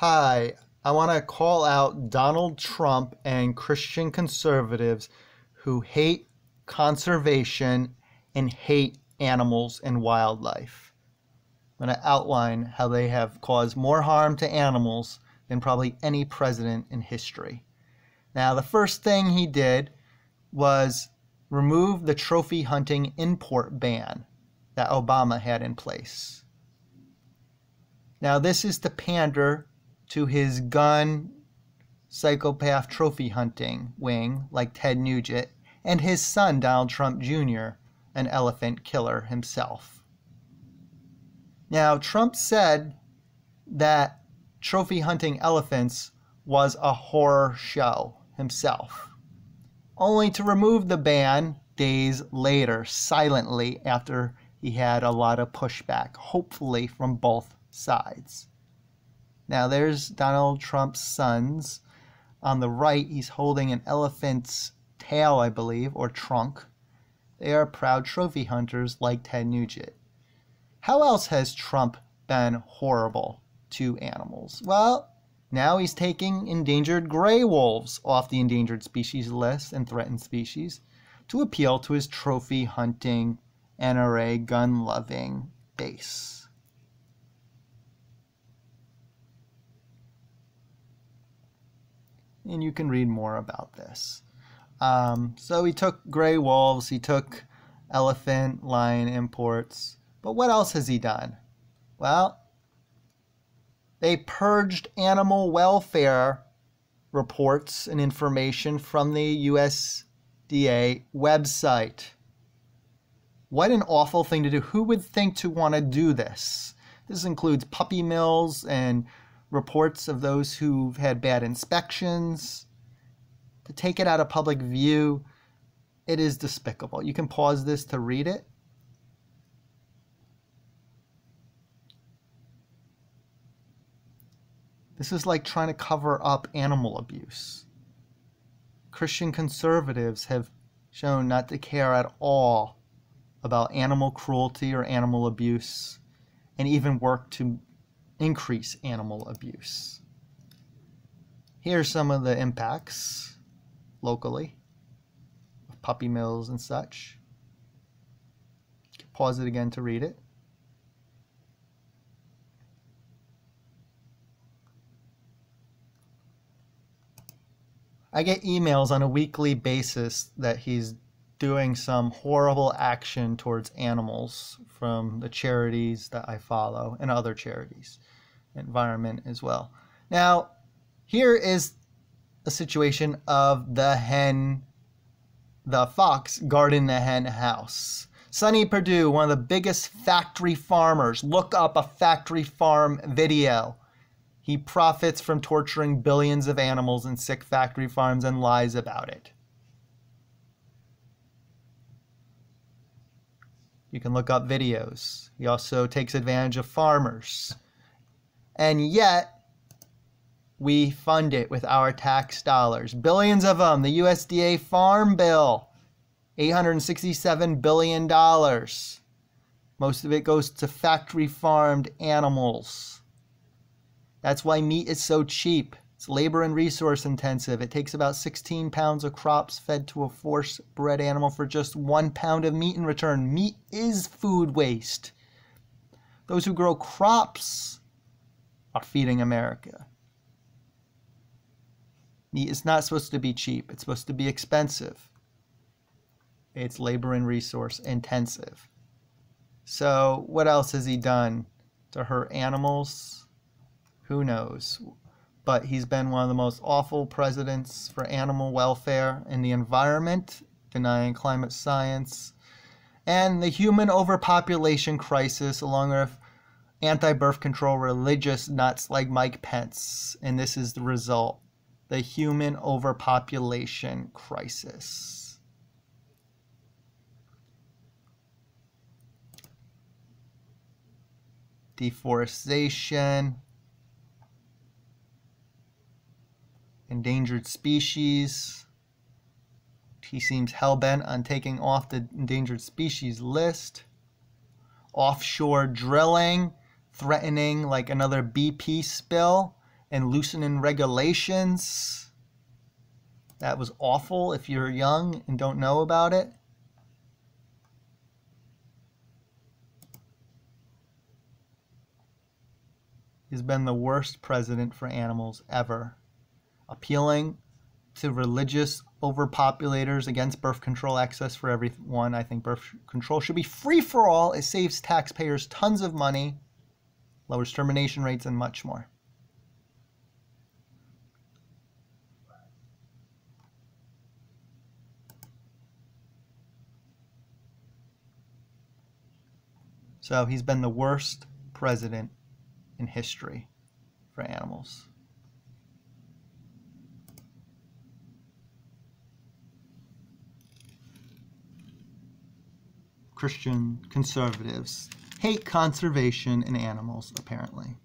Hi, I want to call out Donald Trump and Christian conservatives who hate conservation and hate animals and wildlife. I'm going to outline how they have caused more harm to animals than probably any president in history. Now, the first thing he did was remove the trophy hunting import ban that Obama had in place. Now, this is to pander to his gun psychopath trophy hunting wing like Ted Nugent and his son Donald Trump Jr., an elephant killer himself. Now, Trump said that trophy hunting elephants was a horror show himself, only to remove the ban days later, silently, after he had a lot of pushback, hopefully from both sides. Now there's Donald Trump's sons. On the right, he's holding an elephant's tail, I believe, or trunk. They are proud trophy hunters like Ted Nugent. How else has Trump been horrible to animals? Well, now he's taking endangered gray wolves off the endangered species list and threatened species to appeal to his trophy hunting NRA gun-loving base. And you can read more about this. So he took gray wolves, he took elephant, lion imports. But what else has he done? Well, they purged animal welfare reports and information from the USDA website. What an awful thing to do. Who would think to want to do this? This includes puppy mills and reports of those who've had bad inspections. To take it out of public view, it is despicable. You can pause this to read it. This is like trying to cover up animal abuse. Christian conservatives have shown not to care at all about animal cruelty or animal abuse, and even work to increase animal abuse. Here are some of the impacts locally of puppy mills and such. Pause it again to read it. I get emails on a weekly basis that he's doing some horrible action towards animals from the charities that I follow and other charities, environment as well. Now, here is a situation of the fox guarding the hen house. Sonny Perdue, one of the biggest factory farmers. Look up a factory farm video. He profits from torturing billions of animals in sick factory farms and lies about it. You can look up videos. He also takes advantage of farmers. And yet, we fund it with our tax dollars. Billions of them. The USDA Farm Bill, $867 billion. Most of it goes to factory farmed animals. That's why meat is so cheap. It's labor and resource intensive. It takes about 16 pounds of crops fed to a force-bred animal for just 1 pound of meat in return. Meat is food waste. Those who grow crops are feeding America. Meat is not supposed to be cheap. It's supposed to be expensive. It's labor and resource intensive. So what else has he done to hurt animals? Who knows? But he's been one of the most awful presidents for animal welfare and the environment, denying climate science, and the human overpopulation crisis, along with anti-birth control religious nuts like Mike Pence. And this is the result, the human overpopulation crisis. Deforestation, endangered species. He seems hell-bent on taking off the endangered species list. Offshore drilling, threatening like another BP spill. and loosening regulations. That was awful if you're young and don't know about it. He's been the worst president for animals ever. Appealing to religious overpopulators against birth control access for everyone. I think birth control should be free for all. It saves taxpayers tons of money, lowers termination rates, and much more. So he's been the worst president in history for animals. Christian conservatives hate conservation and animals, apparently.